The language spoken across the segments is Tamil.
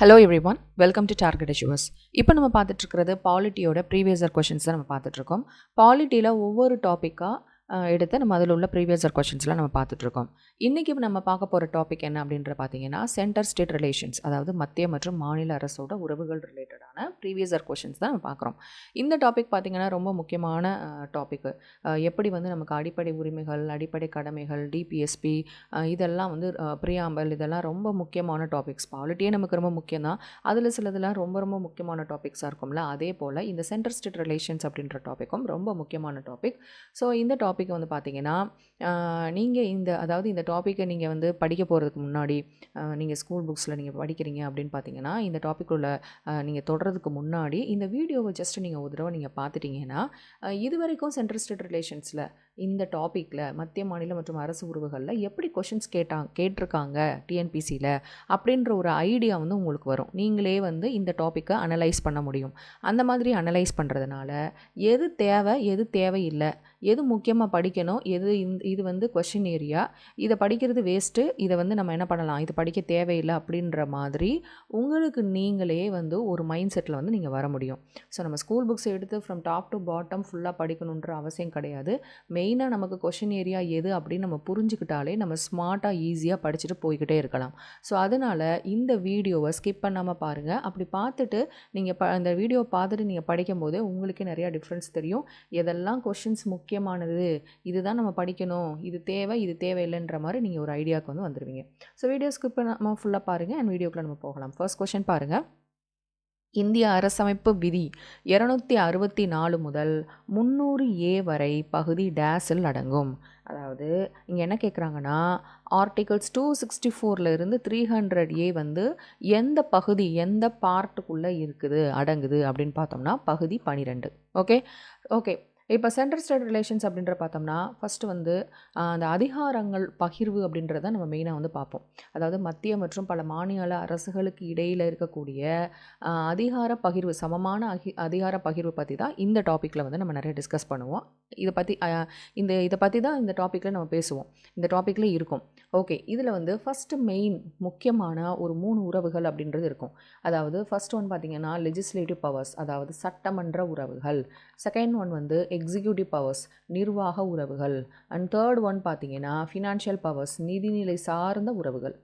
Hello everyone, welcome to Target Issuers. இப்போ நம்ம பார்த்துட்டு இருக்கிறது பாலிட்டியோட ப்ரீவியஸ் இயர் கொஷின்ஸ் தான் நம்ம பார்த்துட்டு இருக்கோம். பாலிட்டியில் ஒவ்வொரு டாப்பிக்காக எடுத்து நம்ம அதில் உள்ள ப்ரீவியஸ் இயர் கொஷின்ஸ்லாம் நம்ம பார்த்துட்ருக்கோம். இன்றைக்கி நம்ம பார்க்க போகிற டாபிக் என்ன அப்படின்ற பார்த்தீங்கன்னா சென்டர் ஸ்டேட் ரிலேஷன்ஸ், அதாவது மத்திய மற்றும் மாநில அரசோட உறவுகள் ரிலேட்டடான ப்ரீவியஸ் இயர் கொஷின்ஸ் தான் நம்ம பார்க்குறோம். இந்த டாபிக் பார்த்திங்கன்னா ரொம்ப முக்கியமான டாபிக். எப்படி நமக்கு அடிப்படை உரிமைகள், அடிப்படை கடமைகள், டிபிஎஸ்பி, இதெல்லாம் பிரியாம்பல், இதெல்லாம் ரொம்ப முக்கியமான டாபிக்ஸ். பாலிட்டியே நமக்கு ரொம்ப முக்கியம் தான், அதில் சிலதெல்லாம் ரொம்ப ரொம்ப முக்கியமான டாபிக்ஸாக இருக்கும்ல. அதே போல் இந்த சென்டர் ஸ்டேட் ரிலேஷன்ஸ் அப்படின்ற டாப்பிக்கும் ரொம்ப முக்கியமான டாபிக். ஸோ இந்த டாபிக் பார்த்தீங்கன்னா நீங்கள் இந்த டாப்பிக்கை நீங்கள் படிக்க போகிறதுக்கு முன்னாடி, நீங்கள் ஸ்கூல் புக்ஸில் நீங்கள் படிக்கிறீங்க அப்படின்னு பார்த்தீங்கன்னா, இந்த டாப்பிக்குள்ள நீங்கள் தொடர்றதுக்கு முன்னாடி இந்த வீடியோவை ஜஸ்ட் நீங்கள் ஒரு தடவை நீங்கள் பார்த்துட்டிங்கன்னா, இது வரைக்கும் சென்ட்ரல் ஸ்டேட் ரிலேஷன்ஸில் இந்த டாப்பிக்கில் மத்திய மாநில மற்றும் அரசு உறவுகளில் எப்படி கொஷின்ஸ் கேட்டிருக்காங்க டிஎன்பிசியில் அப்படின்ற ஒரு ஐடியா உங்களுக்கு வரும். நீங்களே இந்த டாப்பிக்கை அனலைஸ் பண்ண முடியும். அந்த மாதிரி அனலைஸ் பண்ணுறதுனால எது தேவை, எது தேவையில்லை, எது முக்கியமாக படிக்கணும், எது இது கொஷின் ஏரியா, இதை படிக்கிறது வேஸ்ட்டு, இதை நம்ம என்ன பண்ணலாம், இது படிக்க தேவையில்லை அப்படின்ற மாதிரி உங்களுக்கு நீங்களே ஒரு மைண்ட் செட்டில் நீங்கள் வர முடியும். ஸோ நம்ம ஸ்கூல் புக்ஸ் எடுத்து ஃப்ரம் டாப் டு பாட்டம் ஃபுல்லாக படிக்கணுன்ற அவசியம் கிடையாது. மெயினாக நமக்கு கொஷின் ஏரியா எது அப்படின்னு நம்ம புரிஞ்சுக்கிட்டாலே நம்ம ஸ்மார்ட்டாக ஈஸியாக படிச்சுட்டு போய்கிட்டே இருக்கலாம். ஸோ அதனால் இந்த வீடியோவை ஸ்கிப் பண்ணாமல் பாருங்கள். அப்படி பார்த்துட்டு நீங்கள் அந்த வீடியோவை பார்த்துட்டு நீங்கள் படிக்கும்போது உங்களுக்கே நிறையா டிஃப்ரென்ஸ் தெரியும். எதெல்லாம் கொஷின்ஸ் முக்கியமானது, இதுதான் நம்ம படிக்கணும், இது தேவை, இது தேவையில்லைன்ற மாதிரி நீங்கள் ஒரு ஐடியாவுக்கு வந்துடுவீங்க. ஸோ வீடியோ ஸ்கிப் பண்ணாமல் ஃபுல்லாக பாருங்கள் அண்ட் வீடியோக்குள்ளே நம்ம போகலாம். ஃபர்ஸ்ட் கொஷின் பாருங்கள். இந்திய அரசமைப்பு விதி 264 முதல் 300A வரை பகுதி டேஸில் அடங்கும். அதாவது இங்கே என்ன கேட்குறாங்கன்னா, ஆர்டிகல்ஸ் 264 இருந்து 300A எந்த பகுதி, எந்த பார்ட்டுக்குள்ளே இருக்குது, அடங்குது அப்படின்னு பார்த்தோம்னா பகுதி 12. ஓகே. இப்போ சென்ட்ரல் ஸ்டேட் ரிலேஷன்ஸ் அப்படின்ற பார்த்தோம்னா ஃபஸ்ட்டு அந்த அதிகாரங்கள் பகிர்வு அப்படின்றத நம்ம மெயினாக பார்ப்போம். அதாவது மத்திய மற்றும் பல மாநில அரசுகளுக்கு இடையில் இருக்கக்கூடிய அதிகார பகிர்வு, சமமான அதிகார பகிர்வு பற்றி தான் இந்த டாப்பிக்கில் நம்ம நிறைய டிஸ்கஸ் பண்ணுவோம். இதை பற்றி தான் இந்த டாப்பிக்கில் நம்ம பேசுவோம், இந்த டாப்பிக்கில் இருக்கும். ஓகே, இதில் ஃபஸ்ட்டு மெயின் முக்கியமான ஒரு 3 உறவுகள் அப்படின்றது இருக்கும். அதாவது ஃபஸ்ட் ஒன் பார்த்திங்கன்னா லெஜிஸ்லேட்டிவ் பவர்ஸ், அதாவது சட்டமன்ற உறவுகள். செகண்ட் ஒன் எக்ஸிக்யூட்டிவ் பவர்ஸ், நிர்வாக உறவுகள். அண்ட் தேர்ட் ஒன் பார்த்திங்கன்னா ஃபினான்ஷியல் பவர்ஸ், நிதிநிலை சார்ந்த உறவுகள்.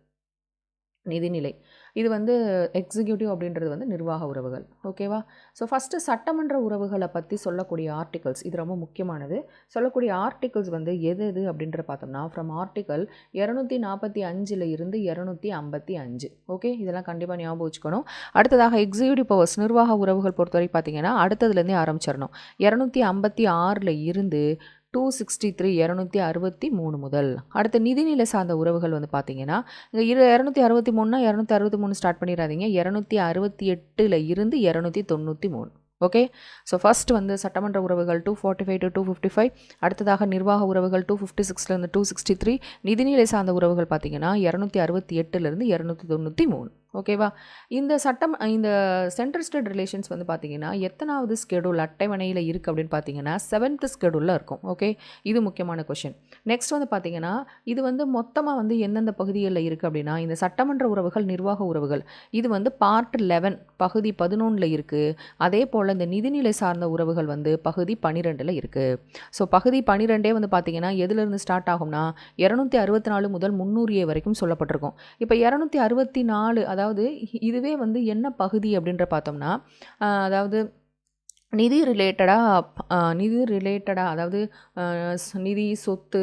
நிதிநிலை இது எக்ஸிக்யூட்டிவ் அப்படின்றது நிர்வாக உறவுகள். ஓகேவா? ஸோ ஃபஸ்ட்டு சட்டமன்ற உறவுகளை பற்றி சொல்லக்கூடிய ஆர்டிகல்ஸ், இது ரொம்ப முக்கியமானது. சொல்லக்கூடிய ஆர்டிகல்ஸ் எது அப்படின்ற பார்த்தோம்னா ஃப்ரம் ஆர்டிகல் 245 இருந்து 255. ஓகே, இதெல்லாம் கண்டிப்பாக ஞாபகம் வச்சுக்கணும். அடுத்ததாக எக்ஸிக்யூட்டிவ் பவர்ஸ், நிர்வாக உறவுகள் பொறுத்தவரைக்கும் பார்த்தீங்கன்னா அடுத்ததுலேருந்தே ஆரம்பிச்சிடணும். 256 இருந்து 263 263 முதல். அடுத்த நிதிநிலை சார்ந்த உறவுகள் பார்த்தீங்கன்னா 263னா 263 ஸ்டார்ட் பண்ணிடாதீங்க, 268 இருந்து 293. ஓகே, ஸோ ஃபஸ்ட் சட்டமன்ற உறவுகள் 245 to 255. அடுத்ததாக நிர்வாக உறவுகள் 256 263. நிதிநிலை சார்ந்த உறவுகள் பார்த்தீங்கன்னா 268 293. ஓகேவா? இந்த சென்ட்ரல் ஸ்டேட் ரிலேஷன்ஸ் பார்த்தீங்கன்னா எத்தனாவது ஸ்கெடியூல் அட்டவணையில் இருக்குது அப்படின்னு பார்த்தீங்கன்னா 7th ஸ்கெடியூலில் இருக்கும். ஓகே, இது முக்கியமான கொஷின். நெக்ஸ்ட் பார்த்தீங்கன்னா இது மொத்தமாக எந்தெந்த பகுதிகளில் இருக்குது அப்படின்னா, இந்த சட்டமன்ற உறவுகள், நிர்வாக உறவுகள் இது பார்ட் 11 பகுதி 11 இருக்குது. அதே போல் இந்த நிதிநிலை சார்ந்த உறவுகள் பகுதி 12 இருக்குது. ஸோ பகுதி 12 பார்த்தீங்கன்னா எதுலேருந்து ஸ்டார்ட் ஆகும்னா 264 முதல் 300A வரைக்கும் சொல்லப்பட்டிருக்கும். இப்போ 264 அதாவது இதுவே என்ன பகுதி அப்படின்ற பார்த்தோம்னா, அதாவது நிதி ரிலேட்டடாக அதாவது நிதி, சொத்து,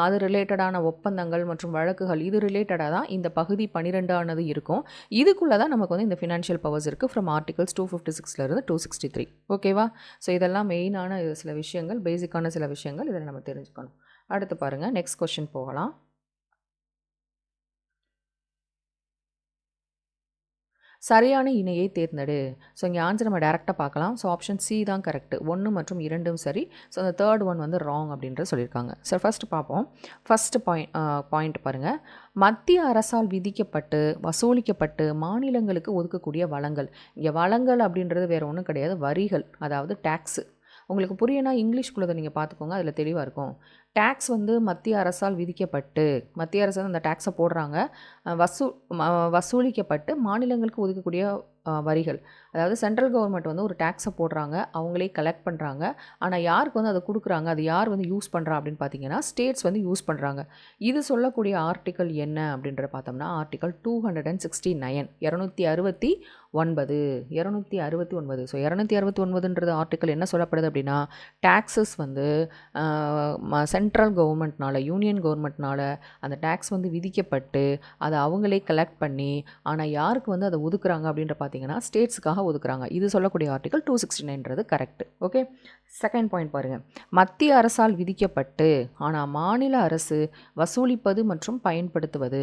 அது ரிலேட்டடான ஒப்பந்தங்கள் மற்றும் வழக்குகள், இது ரிலேட்டடாக தான் இந்த பகுதி 12 இருக்கும். இதுக்குள்ளே தான் நமக்கு இந்த ஃபினான்ஷியல் பவர்ஸ் இருக்குது ஃப்ரம் ஆர்டிகல்ஸ் 256 இருந்து 263. ஓகேவா? ஸோ இதெல்லாம் மெயினான சில விஷயங்கள், பேசிக்கான சில விஷயங்கள் இதில் நம்ம தெரிஞ்சுக்கணும். அடுத்து பாருங்கள், நெக்ஸ்ட் கொஸ்டின் போகலாம். சரியான இணையை தேர்ந்தெடு. ஸோ இங்கே ஆன்சர் நம்ம டேரெக்டாக பார்க்கலாம். ஸோ ஆப்ஷன் சி தான் கரெக்ட். 1 மற்றும் 2 சரி. ஸோ அந்த தேர்ட் ஒன் ராங் அப்படின்ற சொல்லியிருக்காங்க. ஸோ ஃபஸ்ட்டு பார்ப்போம். ஃபஸ்ட்டு பாயிண்ட் பாருங்கள். மத்திய அரசால் விதிக்கப்பட்டு வசூலிக்கப்பட்டு மாநிலங்களுக்கு ஒதுக்கக்கூடிய வளங்கள். இங்கே வளங்கள் அப்படின்றது வேறு ஒன்றும் கிடையாது, வரிகள், அதாவது டேக்ஸு. உங்களுக்கு புரியனா இங்கிலீஷ்குள்ளதை நீங்கள் பார்த்துக்கோங்க, அதில் தெளிவாக இருக்கும். டேக்ஸ் வந்து மத்திய அரசால் விதிக்கப்பட்டு, மத்திய அரசு அந்த டேக்ஸை போடுறாங்க, வசூலிக்கப்பட்டு மாநிலங்களுக்கு ஒதுக்கக்கூடிய வரிகள். அதாவது சென்ட்ரல் கவர்மெண்ட் வந்து ஒரு டேக்ஸை போடுறாங்க, அவங்களே கலெக்ட் பண்ணுறாங்க. ஆனால் யாருக்கு வந்து அதை கொடுக்குறாங்க, அது யார் வந்து யூஸ் பண்ணுறா அப்படின்னு பார்த்தீங்கன்னா ஸ்டேட்ஸ் வந்து யூஸ் பண்ணுறாங்க. இது சொல்லக்கூடிய ஆர்டிக்கல் என்ன அப்படின்ற பார்த்தோம்னா ஆர்டிக்கல் 269, 269. ஸோ 269ன்றது ஆர்டிக்கல் என்ன சொல்லப்படுது அப்படின்னா, டேக்ஸஸ் வந்து சென்ட்ரல் கவர்மெண்ட்னால, யூனியன் கவர்மெண்ட்னால அந்த டேக்ஸ் வந்து விதிக்கப்பட்டு அதை அவங்களே கலெக்ட் பண்ணி, ஆனால் யாருக்கு வந்து அதை ஒதுக்குறாங்க அப்படின்ற பார்த்தீங்கன்னா ஸ்டேட்ஸுக்காக ஒதுக்குறாங்க. இது சொல்லக்கூடிய ஆர்டிக்கல் 269ன்றது கரெக்ட். ஓகே, செகண்ட் பாயிண்ட் பாருங்கள். மத்திய அரசால் விதிக்கப்பட்டு ஆனால் மாநில அரசு வசூலிப்பது மற்றும் பயன்படுத்துவது.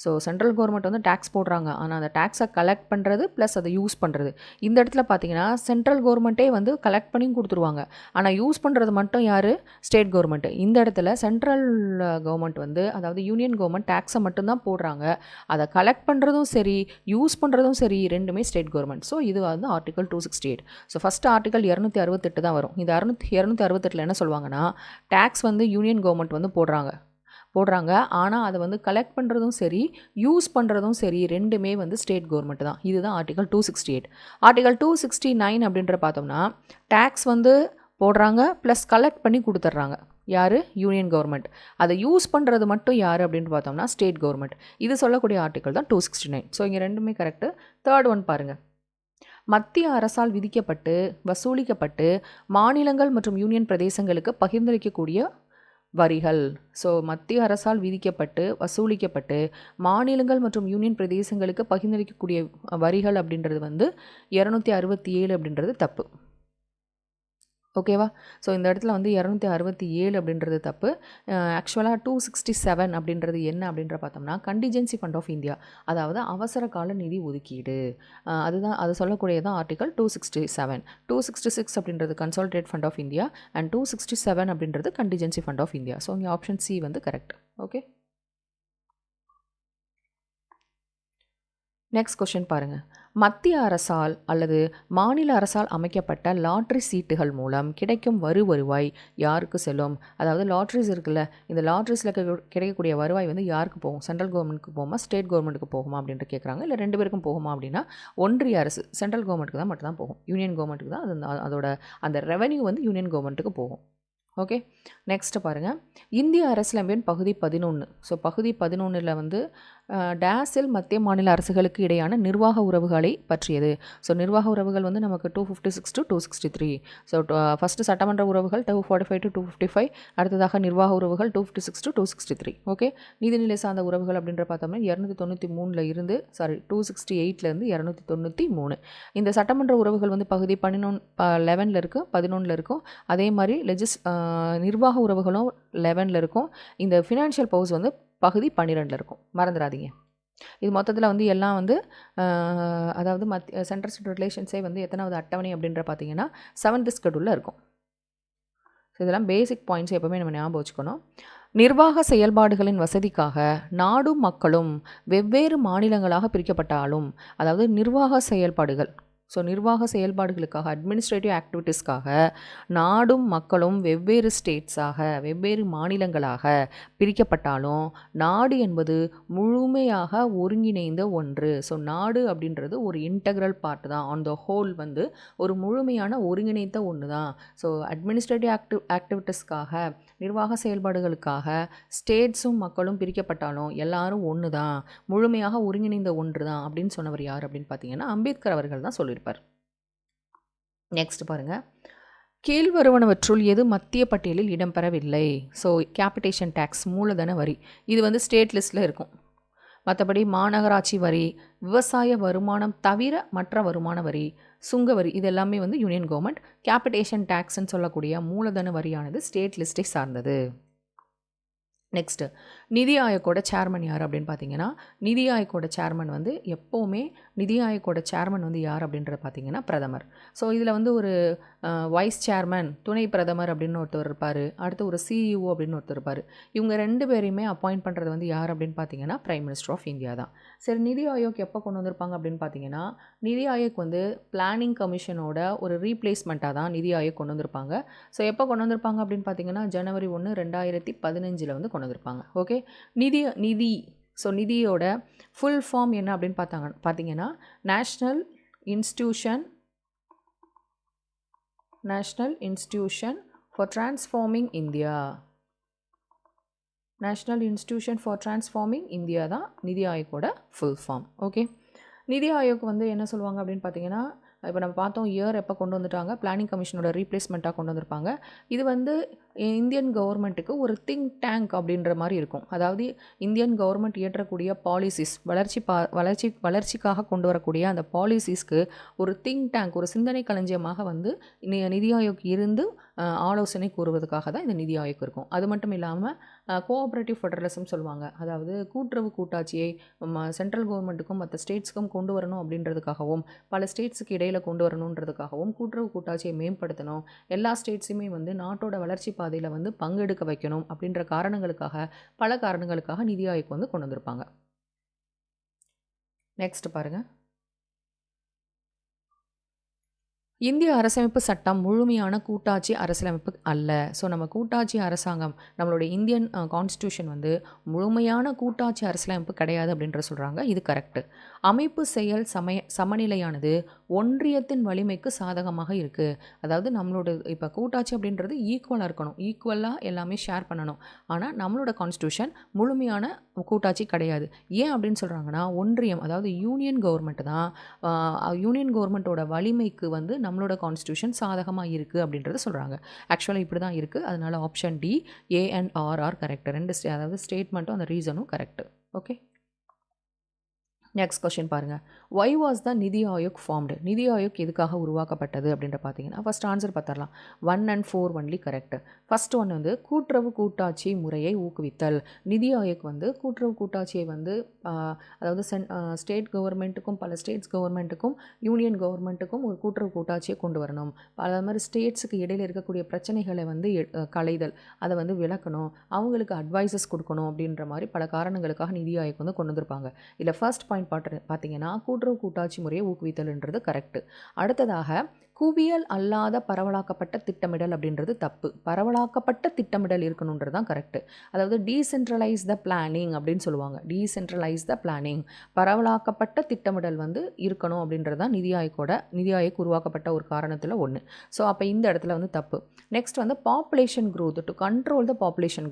ஸோ சென்ட்ரல் கவர்மெண்ட் வந்து டேக்ஸ் போடுறாங்க, ஆனால் அந்த டேக்ஸை கலெக்ட் பண்ணுறது ப்ளஸ் அதை யூஸ் பண்ணுறது. இந்த இடத்துல பார்த்தீங்கன்னா சென்ட்ரல் கவர்மெண்ட்டே வந்து கலெக்ட் பண்ணியும் கொடுத்துருவாங்க, ஆனால் யூஸ் பண்ணுறது மட்டும் யார்? State government. இந்த இடத்துல சென்ட்ரல் கவர்மெண்ட் வந்து, அதாவது யூனியன் கவர்மெண்ட் டேக்ஸை மட்டும்தான் போடுறாங்க, அதை கலெக்ட் பண்ணுறதும் சரி யூஸ் பண்ணுறதும் சரி ரெண்டுமே ஸ்டேட் கவர்மெண்ட். ஸோ இது வந்து ஆர்டிகல் 268. ஸோ ஃபஸ்ட்டு ஆர்டிகல் 268 தான் வரும். இந்த 268 என்ன சொல்லுவாங்கன்னா, டேக்ஸ் வந்து யூனியன் கவர்மெண்ட் வந்து போடுறாங்க, ஆனால் அதை வந்து கலெக்ட் பண்ணுறதும் சரி யூஸ் பண்ணுறதும் சரி ரெண்டுமே வந்து ஸ்டேட் கவர்மெண்ட் தான். இதுதான் ஆர்டிகல் 268. ஆர்டிகல் 269 அப்படின்ற பார்த்தோம்னா டேக்ஸ் வந்து போடுறாங்க ப்ளஸ் கலெக்ட் பண்ணி கொடுத்துட்றாங்க. யார்? Union government. அதை யூஸ் பண்ணுறது மட்டும் யார் அப்படின்னு பார்த்தோம்னா ஸ்டேட் கவர்மெண்ட். இது சொல்லக்கூடிய ஆர்டிகல் தான் 269. ஸோ இங்கே ரெண்டுமே கரெக்டு. தேர்ட் ஒன் பாருங்கள். மத்திய அரசால் விதிக்கப்பட்டு வசூலிக்கப்பட்டு மாநிலங்கள் மற்றும் யூனியன் பிரதேசங்களுக்கு பகிர்ந்தளிக்கக்கூடிய வரிகள். ஸோ மத்திய அரசால் விதிக்கப்பட்டு வசூலிக்கப்பட்டு மாநிலங்கள் மற்றும் யூனியன் பிரதேசங்களுக்கு பகிர்ந்தளிக்கக்கூடிய வரிகள் அப்படின்றது வந்து 267 அப்படின்றது தப்பு. ஓகேவா? ஸோ இந்த இடத்துல வந்து 267 அப்படின்றது தப்பு. ஆக்சுவலாக 267 அப்படின்றது என்ன அப்படின்ற பார்த்தோம்னா கண்டிஜென்சி ஃபண்ட் ஆஃப் இந்தியா, அதாவது அவசர கால நிதி ஒதுக்கீடு. அதுதான் அது சொல்லக்கூடியதான் ஆர்டிகல் 267. 266 அப்படின்றது consolidate fund of India and 267 அப்படின்றது contingency fund of India. So இங்கே ஆப்ஷன் சி வந்து கரெக்ட். ஓகே, நெக்ஸ்ட் கொஷின் பாருங்கள். மத்திய அரசால் அல்லது மாநில அரசால் அமைக்கப்பட்ட லாட்ரி சீட்டுகள் மூலம் கிடைக்கும் வருவாய் யாருக்கு செல்லும்? அதாவது லாட்ரிஸ் இருக்குல்ல, இந்த லாட்ரிஸில் கிடைக்கக்கூடிய வருவாய் வந்து யாருக்கு போகும்? சென்ட்ரல் கவர்மெண்ட்டுக்கு போகுமா, ஸ்டேட் கவர்மெண்ட்டுக்கு போகுமா அப்படின்ட்டு கேட்குறாங்க. இல்லை ரெண்டு பேருக்கும் போகுமா அப்படின்னா ஒன்றிய அரசு சென்ட்ரல் கவர்மெண்ட்டுக்கு தான் மட்டும் தான் போகும். யூனியன் கவர்மெண்ட்டுக்கு தான் அது அதோட அந்த ரெவென்யூ வந்து யூனியன் கவர்மெண்ட்டுக்கு போகும். ஓகே, நெக்ஸ்ட்டு பாருங்கள். இந்திய அரசியலமைப்பின் பகுதி 11. ஸோ பகுதி 11ல் வந்து டேஸில் மத்திய மாநில அரசுகளுக்கு இடையான நிர்வாக உறவுகளை பற்றியது. ஸோ நிர்வாக உறவுகள் வந்து நமக்கு 256 to 263. ஸோ ஃபஸ்ட்டு சட்டமன்ற உறவுகள் 245 to 255, அடுத்ததாக நிர்வாக உறவுகள் 256 to 263. ஓகே, நீதிநிலை சார்ந்த உறவுகள் அப்படின்ற பார்த்தோம்னா 293 இருந்து 268லேருந்து 293. இந்த சட்டமன்ற உறவுகள் வந்து பகுதி 11 இருக்குது, 11 இருக்கும். அதே மாதிரி நிர்வாக உறவுகளும் 11 இருக்கும். இந்த ஃபினான்ஷியல் பவர்ஸ் வந்து பகுதி 12 இருக்கும், மறந்துடாதீங்க. இது மொத்தத்தில் வந்து எல்லாம் வந்து அதாவது சென்ட்ரல் ஸ்டேட் ரிலேஷன்ஸே வந்து எத்தனாவது அட்டவணை அப்படின்ற பார்த்தீங்கன்னா 7th ஸ்கெடியூலில் இருக்கும். ஸோ இதெல்லாம் பேசிக் பாயிண்ட்ஸ் எப்போவுமே நம்ம ஞாபகம் வச்சுக்கணும். நிர்வாக செயல்பாடுகளின் வசதிக்காக நாடும் மக்களும் வெவ்வேறு மாநிலங்களாக பிரிக்கப்பட்டாலும், அதாவது நிர்வாக செயல்பாடுகள், ஸோ நிர்வாக செயல்பாடுகளுக்காக அட்மினிஸ்ட்ரேட்டிவ் ஆக்டிவிட்டீஸ்க்காக நாடும் மக்களும் வெவ்வேறு ஸ்டேட்ஸாக வெவ்வேறு மாநிலங்களாக பிரிக்கப்பட்டாலும் நாடு என்பது முழுமையாக ஒருங்கிணைந்த ஒன்று. ஸோ நாடு அப்படின்றது ஒரு இன்டெக்ரல் பார்ட் தான், ஆன் த ஹோல் வந்து ஒரு முழுமையான ஒருங்கிணைந்த ஒன்று தான். ஸோ அட்மினிஸ்ட்ரேட்டிவ் ஆக்டிவிட்டீஸ்க்காக நிர்வாக செயல்பாடுகளுக்காக ஸ்டேட்ஸும் மக்களும் பிரிக்கப்பட்டாலும் எல்லாரும் ஒன்று தான், முழுமையாக ஒருங்கிணைந்த ஒன்று தான் அப்படின்னு சொன்னவர் யார் அப்படின்னு பார்த்தீங்கன்னா அம்பேத்கர் அவர்கள் தான் சொல்லியிருப்பார். நெக்ஸ்ட் பாருங்கள். கீழ்வருவனவற்றுள் எது மத்திய பட்டியலில் இடம்பெறவில்லை? ஸோ கேபிட்டேஷன் டேக்ஸ், மூலதன வரி, இது வந்து ஸ்டேட் லிஸ்ட்டில் இருக்கும். மற்றபடி மாநகராட்சி வரி, விவசாய வருமானம் தவிர மற்ற வருமான வரி, சுங்க வரி, இது எல்லாமே வந்து யூனியன் கவர்மெண்ட். கேபிட்டேஷன் டேக்ஸ்ன்னு சொல்லக்கூடிய மூலதன வரியானது ஸ்டேட் லிஸ்ட்டை சார்ந்தது. நெக்ஸ்ட்டு நிதி ஆயோக்கோட சேர்மன் யார் அப்படின்னு பார்த்தீங்கன்னா, நிதி ஆயோக்கோட சேர்மன் வந்து எப்போவுமே நிதி ஆயோக்கோட சேர்மன் வந்து யார் அப்படின்றத பார்த்தீங்கன்னா பிரதமர். ஸோ இதில் வந்து ஒரு வைஸ் சேர்மன், துணை பிரதமர் அப்படின்னு ஒருத்தர் இருப்பார். அடுத்து ஒரு சிஇஓ அப்படின்னு ஒருத்தர் இருப்பார். இவங்க 2 பேரையுமே அப்பாயிண்ட் பண்ணுறது வந்து யார் அப்படின்னு பார்த்தீங்கன்னா பிரைம் மினிஸ்டர் ஆஃப் இந்தியா தான். சரி, நிதி ஆயோக் எப்போ கொண்டு வந்திருப்பாங்க அப்படின்னு பார்த்தீங்கன்னா, நிதி ஆயோக் வந்து பிளானிங் கமிஷனோட ஒரு ரீப்ளேஸ்மெண்ட்டாக தான் நிதி ஆயோக் கொண்டு வந்திருப்பாங்க. ஸோ எப்போ கொண்டு வந்திருப்பாங்க அப்படின்னு பார்த்தீங்கன்னா, ஜனவரி 1, 2015 வந்து கொண்டு வந்திருப்பாங்க. ஓகே, நிதி ஸோ நிதியோட ஃபுல் ஃபார்ம் என்ன அப்படின்னு பார்த்தீங்கன்னா national institution for transforming India. National institution for transforming India தான் நிதி ஆயோக்கோட ஃபுல் ஃபார்ம். ஓகே, நிதி ஆயோக் வந்து என்ன சொல்லுவாங்க அப்படின்னு பார்த்தீங்கன்னா, இப்போ நம்ம பார்த்தோம் இயர் எப்போ கொண்டு வந்துட்டாங்க, பிளானிங் கமிஷனோட ரீப்ளேஸ்மெண்ட்டாக கொண்டு வந்திருப்பாங்க. இது வந்து இந்தியன் கவர்மெண்ட்டுக்கு ஒரு திங்க் டேங்க் அப்படின்ற மாதிரி இருக்கும். அதாவது இந்தியன் கவர்மெண்ட் இயற்றக்கூடிய பாலிசிஸ், வளர்ச்சிக்காக கொண்டு வரக்கூடிய அந்த பாலிசிஸ்க்கு ஒரு திங்க் டேங்க், ஒரு சிந்தனை களஞ்சியமாக வந்து நிதி ஆயோக் இருந்து ஆலோசனை கூறுவதற்காக தான் இந்த நிதி ஆயோக் இருக்கும். அது மட்டும் இல்லாமல் கோஆப்ரேட்டிவ் ஃபெடரலிசம் சொல்லுவாங்க. அதாவது கூட்டுறவு கூட்டாட்சியை சென்ட்ரல் கவர்மெண்ட்டுக்கும் மற்ற ஸ்டேட்ஸுக்கும் கொண்டு வரணும் அப்படின்றதுக்காகவும், பல ஸ்டேட்ஸுக்கு இடையில் கொண்டு வரணுன்றதுக்காகவும், கூட்டுறவு கூட்டாட்சியை மேம்படுத்தணும், எல்லா ஸ்டேட்ஸுமே வந்து நாட்டோட வளர்ச்சி பாதையில் வந்து பங்கெடுக்க வைக்கணும் அப்படின்ற பல காரணங்களுக்காக நிதி ஆயோக் வந்து கொண்டு வந்திருப்பாங்க. நெக்ஸ்ட் பாருங்கள், இந்திய அரசமைப்பு சட்டம் முழுமையான கூட்டாட்சி அரசியலமைப்பு அல்ல. ஸோ நம்ம கூட்டாட்சி அரசாங்கம், நம்மளுடைய இந்தியன் கான்ஸ்டியூஷன் வந்து முழுமையான கூட்டாட்சி அரசியலமைப்பு கிடையாது அப்படின்ற சொல்கிறாங்க. இது கரெக்டு. அமைப்பு செயல் சமநிலையானது ஒன்றியத்தின் வலிமைக்கு சாதகமாக இருக்குது. அதாவது நம்மளோட இப்போ கூட்டாட்சி அப்படின்றது ஈக்குவலாக இருக்கணும், ஈக்குவலாக எல்லாமே ஷேர் பண்ணணும். ஆனால் நம்மளோட கான்ஸ்டியூஷன் முழுமையான கூட்டாட்சி கிடையாது. ஏன் அப்படின்னு சொல்கிறாங்கன்னா, ஒன்றியம் அதாவது யூனியன் கவர்மெண்ட் தான், யூனியன் கவர்மெண்ட்டோட வலிமைக்கு வந்து நம்மளோட கான்ஸ்டியூஷன் சாதகமாக இருக்குது அப்படின்றத சொல்கிறாங்க. ஆக்சுவலாக இப்படி தான் இருக்குது. அதனால் option D, A and R correct. அதாவது ஸ்டேட்மெண்ட்டும் அந்த ரீசனும் கரெக்டு. ஓகே, நெக்ஸ்ட் கொஸ்டின் பாருங்கள். Why was the NITI Aayog formed? நிதி ஆயோக் எதுக்காக உருவாக்கப்பட்டது அப்படின்ற பார்த்தீங்கன்னா, ஃபஸ்ட் ஆன்சர் பார்த்துடலாம். 1 and 4 only correct. First one வந்து கூட்டுறவு கூட்டாட்சி முறையை ஊக்குவித்தல். நிதி ஆயோக் வந்து கூட்டுறவு கூட்டாட்சியை வந்து அதாவது ஸ்டேட் கவர்மெண்ட்டுக்கும் பல ஸ்டேட்ஸ் கவர்மெண்ட்டுக்கும் யூனியன் கவர்மெண்ட்டுக்கும் ஒரு கூட்டுறவு கூட்டாட்சியை கொண்டு வரணும். அது மாதிரி ஸ்டேட்ஸுக்கு இடையில் இருக்கக்கூடிய பிரச்சனைகளை வந்து களைதல், அதை வந்து விளக்கணும், அவங்களுக்கு அட்வைசஸ் கொடுக்கணும் அப்படின்ற மாதிரி பல காரணங்களுக்காக நிதி ஆயோக் வந்து கொண்டு வந்திருப்பாங்க. இதில் ஃபர்ஸ்ட் பாயிண்ட் பார்த்தீங்கன்னா கூட்டுறவு கூட்டாட்சி முறையை ஊக்குவித்தல்ன்றது கரெக்ட். அடுத்ததாக குவியல் அல்லாத பரவலாக்கப்பட்ட திட்டமிடல் அப்படின்றது தப்பு. பரவலாக்கப்பட்ட திட்டமிடல் இருக்கணுன்றது தான் கரெக்டு. அதாவது டீசென்ட்ரலைஸ் த பிளானிங் அப்படின்னு சொல்லுவாங்க. டீசென்ட்ரலைஸ் த பிளானிங், பரவலாக்கப்பட்ட திட்டமிடல் வந்து இருக்கணும் அப்படின்றது தான் நிதி ஆயோக் உருவாக்கப்பட்ட ஒரு காரணத்தில் ஒன்று. ஸோ அப்போ இந்த இடத்துல வந்து தப்பு. நெக்ஸ்ட் வந்து population growth, to control the population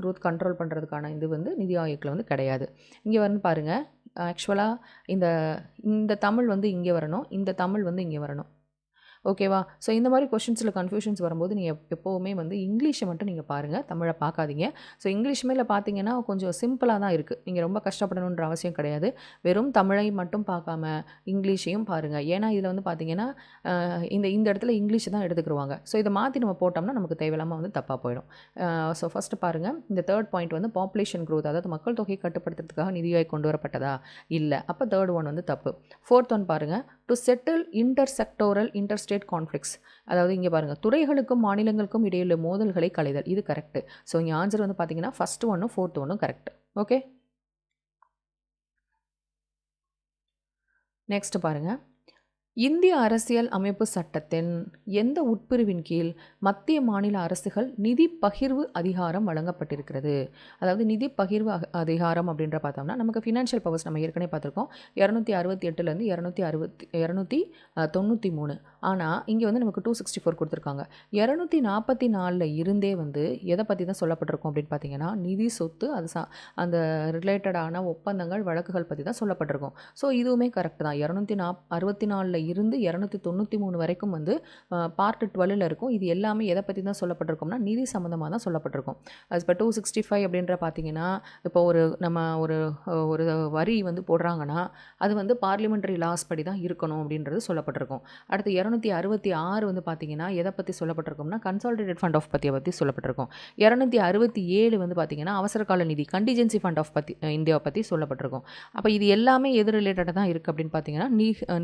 growth control பண்ணுறதுக்கான இது வந்து நிதி ஆயோக்கில் வந்து கிடையாது. இங்கே வந்து பாருங்கள், ஆக்சுவலாக இந்த தமிழ் வந்து இங்கே வரணும், இந்த தமிழ் வந்து இங்கே வரணும். ஓகேவா? ஸோ இந்த மாதிரி கொஷின்ஸில் கன்ஃபியூஷன்ஸ் வரும்போது நீங்கள் எப்போவுமே வந்து இங்கிலீஷை மட்டும் நீங்கள் பாருங்கள், தமிழை பார்க்காதீங்க. ஸோ இங்கிலீஷ் மேலே பார்த்தீங்கன்னா கொஞ்சம் சிம்பிளாக தான் இருக்குது. நீங்கள் ரொம்ப கஷ்டப்படணுன்ற அவசியம் கிடையாது. வெறும் தமிழை மட்டும் பார்க்காம இங்கிலீஷையும் பாருங்கள். ஏன்னா இதில் வந்து பார்த்தீங்கன்னா இந்த இடத்துல இங்கிலீஷ் தான் எடுத்துக்கிடுவாங்க. ஸோ இதை மாற்றி நம்ம போட்டோம்னா நமக்கு தேவையில்லாமல் வந்து தப்பாக போயிடும். ஸோ ஃபஸ்ட்டு பாருங்கள், இந்த தேர்ட் பாயிண்ட் வந்து பாப்புலேஷன் க்ரோத், அதாவது மக்கள் தொகையை கட்டுப்படுத்துறதுக்காக நிதி ஆயோக் கொண்டு வரப்பட்டதா? இல்லை. அப்போ தேர்ட் ஒன் வந்து தப்பு. ஃபோர்த் ஒன் பாருங்கள், டு செட்டில் இன்டர்ஸ்டேட் கான்ஃப்ளிக்ட்ஸ், அதாவது இங்கே பாருங்கள், துறைகளுக்கும் மாநிலங்களுக்கும் இடையிலுள்ள மோதல்களை களைதல். இது கரெக்ட். ஸோ இங்கே ஆன்சர் வந்து பார்த்தீங்கன்னா ஃபர்ஸ்ட் ஒன்னும் ஃபோர்த் ஒன்னும் கரெக்ட். ஓகே, நெக்ஸ்ட் பாருங்கள், இந்திய அரசியல் அமைப்பு சட்டத்தின் எந்த உட்பிரிவின் கீழ் மத்திய மாநில அரசுகள் நிதி பகிர்வு அதிகாரம் வழங்கப்பட்டிருக்கிறது? அதாவது நிதி பகிர்வு அதிகாரம் அப்படின்ற பார்த்தோம்னா நமக்கு ஃபினான்ஷியல் பவர்ஸ் நம்ம ஏற்கனவே பார்த்துருக்கோம், 268லேருந்து 293. ஆனால் இங்கே வந்து நமக்கு 264 கொடுத்துருக்காங்க. 244 இருந்தே வந்து எதை பற்றி தான் சொல்லப்பட்டிருக்கும் அப்படின்னு பார்த்தீங்கன்னா, நிதி சொத்து, அது அந்த ரிலேட்டடான ஒப்பந்தங்கள் வழக்குகள் பற்றி தான் சொல்லப்பட்டிருக்கும். ஸோ இதுவுமே கரெக்ட் தான். 264 இருந்து 293 வரைக்கும் வந்து பார்ட் 12 இருக்கும். இது எல்லாமே எதை பற்றி தான் சொல்லப்பட்டிருக்கோம்னா நிதி சம்மந்தமாக தான் சொல்லப்பட்டிருக்கும். அது இப்போ 265 அப்படின்ற பார்த்தீங்கன்னா, இப்போ நம்ம ஒரு வரி வந்து போடுறாங்கன்னா அது வந்து பார்லிமெண்ட்ரி லாஸ் படி தான் இருக்கணும் அப்படின்றது சொல்லப்பட்டிருக்கும். அடுத்து 266 வந்து பார்த்தீங்கன்னா எதை பற்றி சொல்லப்பட்டிருக்கும்னா கன்சாலிடேட்டட் ஃபண்ட் ஆஃப் பற்றி சொல்லப்பட்டிருக்கும். 267 வந்து பார்த்தீங்கன்னா அவசரகால நிதி கண்டிஜென்சி ஃபண்ட் ஆஃப் இந்தியாவை பற்றி சொல்லப்பட்டிருக்கும். அப்போ இது எல்லாமே எது ரிலேட்டடாக தான் இருக்குது அப்படின்னு பார்த்தீங்கன்னா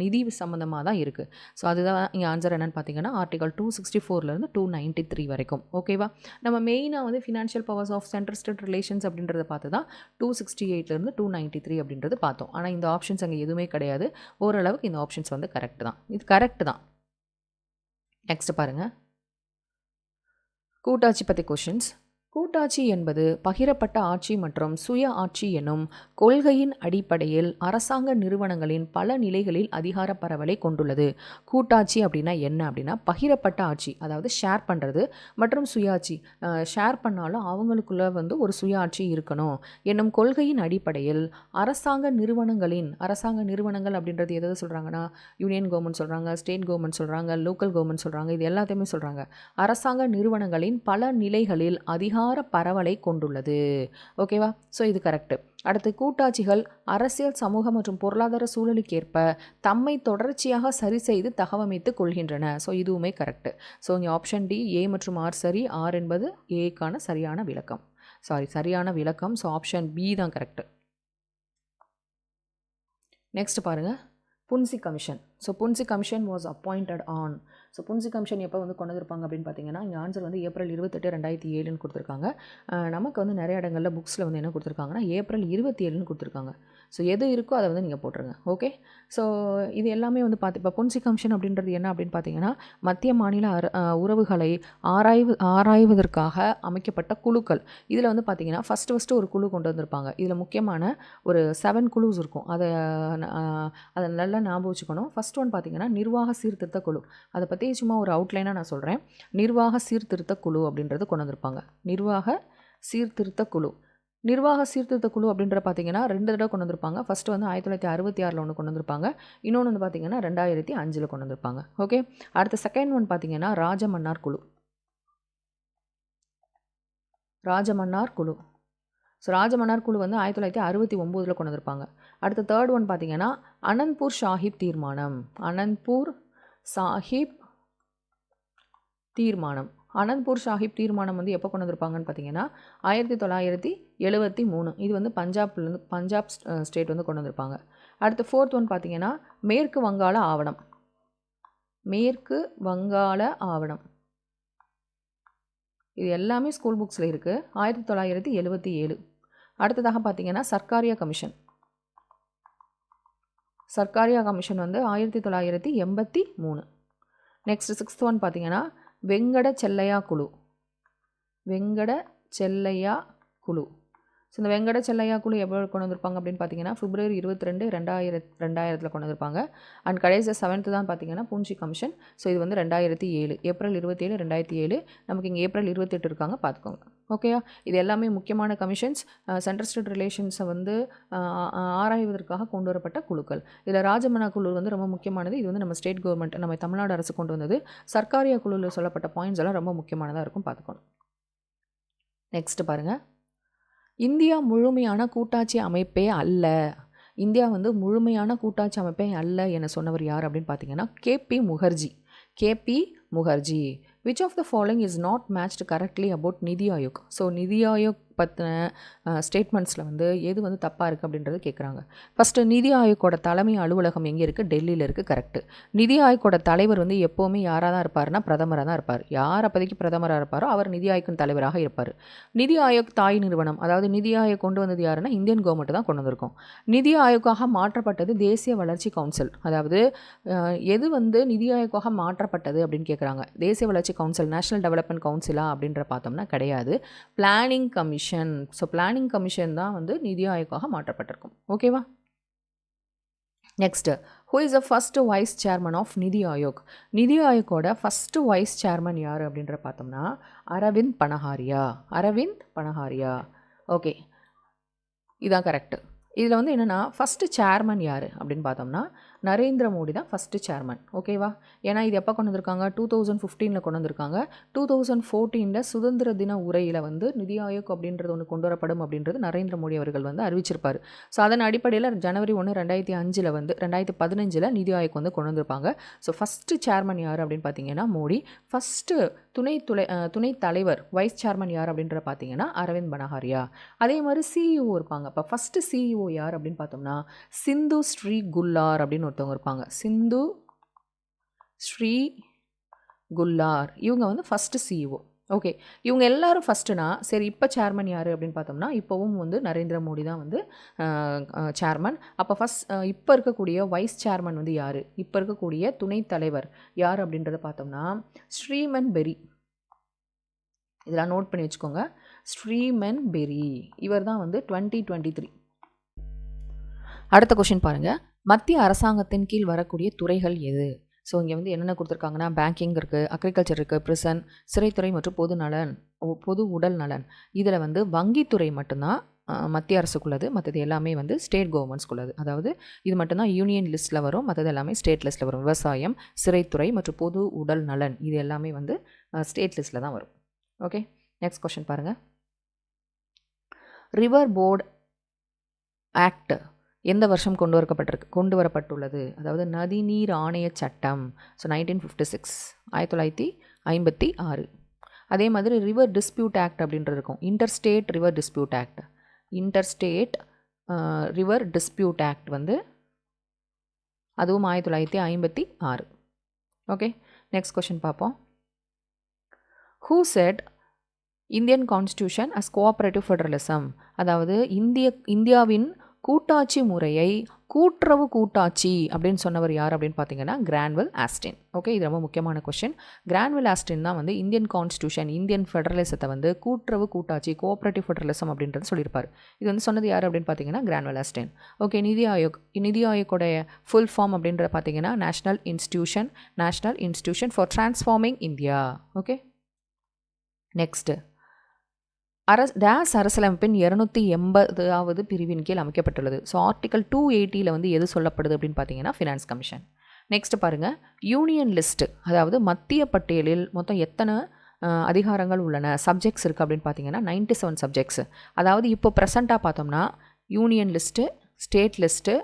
நிதி சம்மந்தமாக தான் இருக்குது. ஸோ அதுதான் இங்கே ஆன்சர் என்னென்னு பார்த்தீங்கன்னா ஆர்டிகல் 264 293 வரைக்கும். ஓகேவா? நம்ம மெயினாக வந்து financial powers of central state relations அப்படின்றத பார்த்து தான் 268 293 அப்படின்றது பார்த்தோம். ஆனால் இந்த ஆப்ஷன்ஸ் அங்கே எதுவுமே கிடையாது. ஓரளவுக்கு இந்த ஆப்ஷன்ஸ் வந்து கரெக்ட் தான். இது கரெக்ட் தான். நெக்ஸ்ட் பாருங்கள், கூட்டாட்சி பற்றி கொஷின்ஸ். கூட்டாட்சி என்பது பகிரப்பட்ட ஆட்சி மற்றும் சுய ஆட்சி எனும் கொள்கையின் அடிப்படையில் அரசாங்க நிறுவனங்களின் பல நிலைகளில் அதிகார பரவலை கொண்டுள்ளது. கூட்டாட்சி அப்படின்னா என்ன அப்படின்னா பகிரப்பட்ட ஆட்சி, அதாவது ஷேர் பண்ணுறது, மற்றும் சுயாட்சி. ஷேர் பண்ணாலும் அவங்களுக்குள்ள வந்து ஒரு சுயாட்சி இருக்கணும் என்னும் கொள்கையின் அடிப்படையில் அரசாங்க நிறுவனங்கள் அப்படின்றது எதாவது சொல்கிறாங்கன்னா யூனியன் கவர்மெண்ட் சொல்கிறாங்க, ஸ்டேட் கவர்மெண்ட் சொல்கிறாங்க, லோக்கல் கவர்மெண்ட் சொல்கிறாங்க, இது எல்லாத்தையுமே சொல்கிறாங்க. அரசாங்க நிறுவனங்களின் பல நிலைகளில் அதிகார பரவலை கொண்டுள்ளது. ஓகேவா? ஸோ இது கரெக்ட். அடுத்து, கூட்டாட்சிகள் அரசியல், சமூக மற்றும் பொருளாதார சூழலுக்கேற்ப தம்மை தொடர்ச்சியாக சரி செய்து தகவமைத்துக் கொள்கின்றன. ஸோ இதுவுமே கரெக்ட். ஸோ இங்கே ஆப்ஷன் டி, ஏ மற்றும் ஆர் சரி. ஆர் என்பது ஏக்கான சரியான விளக்கம். ஸோ ஆப்ஷன் பி தான் கரெக்ட். நெக்ஸ்ட் பாருங்கள், Punchhi commission. So Punchhi commission was appointed on. So Punchhi commission எப்போ வந்து கொண்டு வந்திருப்பாங்க அப்படின்னு பார்த்தீங்கன்னா இங்கே ஆன்சர் வந்து ஏப்ரல் 28, 2007 கொடுத்துருக்காங்க. நமக்கு வந்து நிறைய இடங்களில் புக்ஸில் வந்து என்ன கொடுத்துருக்காங்கன்னா ஏப்ரல் 27 கொடுத்துருக்காங்க. ஸோ எது இருக்கோ அதை வந்து நீங்கள் போட்டுருங்க. ஓகே. ஸோ இது எல்லாமே வந்து இப்போ புன்சி கமிஷன் அப்படின்றது என்ன அப்படின்னு பார்த்தீங்கன்னா மத்திய மாநில உறவுகளை ஆராய்வதற்காக அமைக்கப்பட்ட குழுக்கள். இதில் வந்து பார்த்தீங்கன்னா ஃபஸ்ட்டு ஒரு குழு கொண்டு வந்திருப்பாங்க. இதில் முக்கியமான ஒரு 7 குழுஸ் இருக்கும். அதை நல்லா ஞாபகம் வச்சுக்கணும். ஃபஸ்ட் ஒன் பார்த்தீங்கன்னா நிர்வாக சீர்திருத்த குழு. அதை பற்றி சும்மா ஒரு அவுட்லைனாக நான் சொல்கிறேன். நிர்வாக சீர்திருத்த குழு அப்படின்றது கொண்டு வந்திருப்பாங்க. நிர்வாக சீர்திருத்த குழு அப்படின்ற பார்த்தீங்கன்னா 2 தடவை கொண்டு வந்திருப்பாங்க. ஃபஸ்ட்டு வந்து 1966 ஒன்று கொண்டு வந்திருப்பாங்க. இன்னொன்று வந்து பார்த்தீங்கன்னா 2005 கொண்டு வந்திருப்பாங்க. ஓகே. அடுத்த செகண்ட் ஒன் பார்த்தீங்கன்னா ராஜமன்னார் குழு. ஸோ ராஜமன்னார் குழு வந்து 1969 கொண்டு வந்திருப்பாங்க. அடுத்த தேர்ட் ஒன் பார்த்தீங்கன்னா அனந்த்பூர் சாஹிப் தீர்மானம். அனந்த்பூர் சாஹிப் தீர்மானம் வந்து எப்போ கொண்டு வந்திருப்பாங்கன்னு பார்த்தீங்கன்னா 1973. இது வந்து பஞ்சாப் ஸ்டேட் வந்து கொண்டு வந்திருப்பாங்க. அடுத்து ஃபோர்த் ஒன் பார்த்தீங்கன்னா மேற்கு வங்காள ஆவணம். இது எல்லாமே ஸ்கூல் புக்ஸில் இருக்குது. 1977. அடுத்ததாக பார்த்தீங்கன்னா சர்க்காரியா கமிஷன் வந்து 1983. நெக்ஸ்ட் 6th ஒன் பார்த்தீங்கன்னா வெங்கட செல்லையா குழு. ஸோ இந்த வெங்கட செல்லையா குழு எப்போ கொண்டு வந்திருப்பாங்க அப்படின்னு பார்த்தீங்கன்னா February 22, 2000 கொண்டு வந்திருப்பாங்க. அண்ட் கடைசி 7th தான் பார்த்தீங்கன்னா புன்சி கமிஷன். ஸோ இது வந்து 2007, ஏப்ரல் 27, 2007. நமக்கு இங்கே ஏப்ரல் 28 இருக்காங்க, பார்த்துக்கோங்க. ஓகேயா? இது எல்லாமே முக்கியமான கமிஷன்ஸ். சென்ட்ரல் ஸ்டேட் ரிலேஷன்ஸை வந்து ஆராய்வதற்காக கொண்டு வரப்பட்ட குழுக்கள். இதில் ராஜமன்னா குழு வந்து ரொம்ப முக்கியமானது. இது வந்து நம்ம ஸ்டேட் கவர்மெண்ட், நம்ம தமிழ்நாடு அரசு கொண்டு வந்தது. சர்க்காரியா குழுவில் சொல்லப்பட்ட பாயிண்ட்ஸ் எல்லாம் ரொம்ப முக்கியமானதாக இருக்கும், பார்த்துக்கணும். நெக்ஸ்ட் பாருங்கள், இந்தியா முழுமையான கூட்டாட்சி அமைப்பே அல்ல. இந்தியா வந்து முழுமையான கூட்டாட்சி அமைப்பே அல்ல என சொன்னவர் யார் அப்படின்னு பார்த்தீங்கன்னா K P Mukherjee. Which of the following is not matched correctly about NITI Aayog. So நிதி ஆயோக் பற்றின ஸ்டேட்மெண்ட்ஸில் வந்து எது வந்து தப்பாக இருக்குது அப்படின்றது கேட்குறாங்க. ஃபஸ்ட்டு நிதி ஆயோக்கோட தலைமை அலுவலகம் எங்கே இருக்குது? டெல்லியில் இருக்குது. கரெக்டு. நிதி ஆயோக்கோட தலைவர் வந்து எப்போவுமே யாராக தான் இருப்பார்னா பிரதமராக தான் இருப்பார். யார் அப்போதைக்கு பிரதமராக இருப்பாரோ அவர் நிதி ஆயோக்கின் தலைவராக இருப்பார். நிதி ஆயோக் தாய் நிறுவனம், அதாவது நிதி ஆயோக் கொண்டு வந்தது யாருன்னா இந்தியன் கவர்மெண்ட் தான் கொண்டு வந்திருக்கோம். நிதி ஆயோக்காக மாற்றப்பட்டது தேசிய வளர்ச்சி கவுன்சில். அதாவது எது வந்து நிதி ஆயோக்காக மாற்றப்பட்டது அப்படின்னு கேட்குறாங்க. தேசிய வளர்ச்சி கவுன்சில், நேஷனல் டெவலப்மெண்ட் கவுன்சிலா அப்படின்ற பார்த்தோம்னா கிடையாது. Planning commission. So planning commission தான் வந்து நிதி ஆயோக்காக மாற்றப்பட்டிருக்கும். ஓகேவா? Next, who is the first vice chairman of NITI Aayog? நிதி ஆயோக்கோட ஃபர்ஸ்ட் வைஸ் சேர்மன் யார் அப்படின்ற பார்த்தோம்னா அரவிந்த் பனஹாரியா. ஓகே, இதான் கரெக்ட். இதில் வந்து என்னென்னா ஃபஸ்ட்டு சேர்மன் யார் அப்படின்னு பார்த்தோம்னா நரேந்திர மோடி தான் ஃபஸ்ட்டு சேர்மன். ஓகேவா? ஏன்னா இது எப்போ கொண்டு வந்திருக்காங்க? 2015 கொண்டு வந்திருக்காங்க. 2014 சுதந்திர தின உரையில் வந்து நிதி ஆயோக் அப்படின்றது ஒன்று கொண்டு வரப்படும் அப்படின்றது நரேந்திர மோடி அவர்கள் வந்து அறிவிச்சிருப்பார். ஸோ அதன் அடிப்படையில் ஜனவரி 1 2005 வந்து 2015 நிதி ஆயோக் வந்து கொண்டு வந்திருப்பாங்க. ஸோ ஃபஸ்ட்டு சேர்மன் யார் அப்படின்னு பார்த்தீங்கன்னா மோடி. ஃபஸ்ட்டு துணைத் தலைவர் வைஸ் சேர்மன் யார் அப்படின்ற பார்த்தீங்கன்னா அரவிந்த் பனஹாரியா. அதே மாதிரி சிஇஓ இருப்பாங்க. இப்போ ஃபஸ்ட்டு சிஇஓ யார் அப்படின்னு பார்த்தோம்னா சிந்து ஸ்ரீ குல்லார் அப்படின்னு ஒருத்தவங்க இருப்பாங்க. சிந்து ஸ்ரீ குல்லார் இவங்க வந்து ஃபஸ்ட்டு சிஇஓ. ஓகே, இவங்க எல்லாரும் ஃபஸ்ட்டுனா சரி, இப்போ சேர்மன் யார் அப்படின்னு பார்த்தோம்னா இப்போவும் வந்து நரேந்திர மோடி தான் வந்து சேர்மன். அப்போ இப்போ இருக்கக்கூடிய வைஸ் சேர்மன் வந்து யார், இப்போ இருக்கக்கூடிய துணைத் தலைவர் யார் அப்படின்றத பார்த்தோம்னா ஸ்ரீமன் பெரி. இதெல்லாம் நோட் பண்ணி வச்சுக்கோங்க. ஸ்ரீமன் பெரி இவர் தான் வந்து 2023. அடுத்த கொஷின் பாருங்கள். மத்திய அரசாங்கத்தின் கீழ் வரக்கூடிய துறைகள் எது? ஸோ இங்கே வந்து என்னென்ன கொடுத்துருக்காங்கன்னா பேங்கிங் இருக்குது, அக்ரிகல்ச்சர் இருக்குது, பிரிசன், சிறைத்துறை மற்றும் பொது உடல் நலன். இதில் வந்து வங்கித்துறை மட்டும்தான் மத்திய அரசுக்குள்ளது, மற்றது எல்லாமே வந்து ஸ்டேட் கவர்மெண்ட்ஸ்குள்ளது. அதாவது இது மட்டும்தான் யூனியன் லிஸ்ட்டில் வரும், மற்றது எல்லாமே ஸ்டேட் லிஸ்ட்டில் வரும். விவசாயம், சிறைத்துறை மற்றும் பொது உடல் நலன் இது எல்லாமே வந்து ஸ்டேட் லிஸ்ட்டில் தான் வரும். ஓகே, நெக்ஸ்ட் கொஷின் பாருங்கள். ரிவர் போர்டு ஆக்ட் எந்த வருஷம் கொண்டு வரப்பட்டுள்ளது? அதாவது நதிநீர் ஆணைய சட்டம். ஸோ 1956, 1956. அதே மாதிரி ரிவர் டிஸ்பியூட் ஆக்ட் அப்படின்றது இருக்கும். Interstate river dispute act. Interstate river dispute act வந்து அதுவும் 1956. ஓகே, நெக்ஸ்ட் கொஷின் பார்ப்போம். Who said Indian constitution as cooperative federalism? அதாவது இந்தியாவின் கூட்டாட்சி முறையை கூட்டுறவு கூட்டாட்சி அப்படின்னு சொன்னவர் யார் அப்படின்னு பார்த்தீங்கன்னா கிரான்வெல் ஆஸ்டின். ஓகே, இது ரொம்ப முக்கியமான கொஸ்டின். கிரான்வெல் ஆஸ்டின் தான் வந்து இந்தியன் கான்ஸ்டியூஷன், இந்தியன் ஃபெடரலிசத்தை வந்து கூட்டுறவு கூட்டாட்சி, கோஆப்ரேட்டிவ் ஃபெடரலிசம் அப்படின்றது சொல்லியிருப்பார். இது வந்து சொன்னது யார் அப்படின்னு பார்த்தீங்கன்னா கிரான்வெல் ஆஸ்டின். ஓகே, நிதி ஆயோக்குடைய ஃபுல் ஃபார்ம் அப்படின்றத பார்த்தீங்கன்னா national institution for transforming India. Okay, next அரசியலமைப்பின் 280வது பிரிவின் கீழ் அமைக்கப்பட்டுள்ளது. ஸோ ஆர்டிகல் 280 வந்து எது சொல்லப்படுது அப்படின்னு பார்த்தீங்கன்னா ஃபினான்ஸ் கமிஷன். நெக்ஸ்ட் பாருங்கள், யூனியன் லிஸ்ட்டு, அதாவது மத்திய பட்டியலில் மொத்தம் எத்தனை அதிகாரங்கள் உள்ளன, சப்ஜெக்ட்ஸ் இருக்குது அப்படின்னு பார்த்தீங்கன்னா 97 சப்ஜெக்ட்ஸ். அதாவது இப்போ ப்ரெசண்ட்டாக பார்த்தோம்னா union list, state list,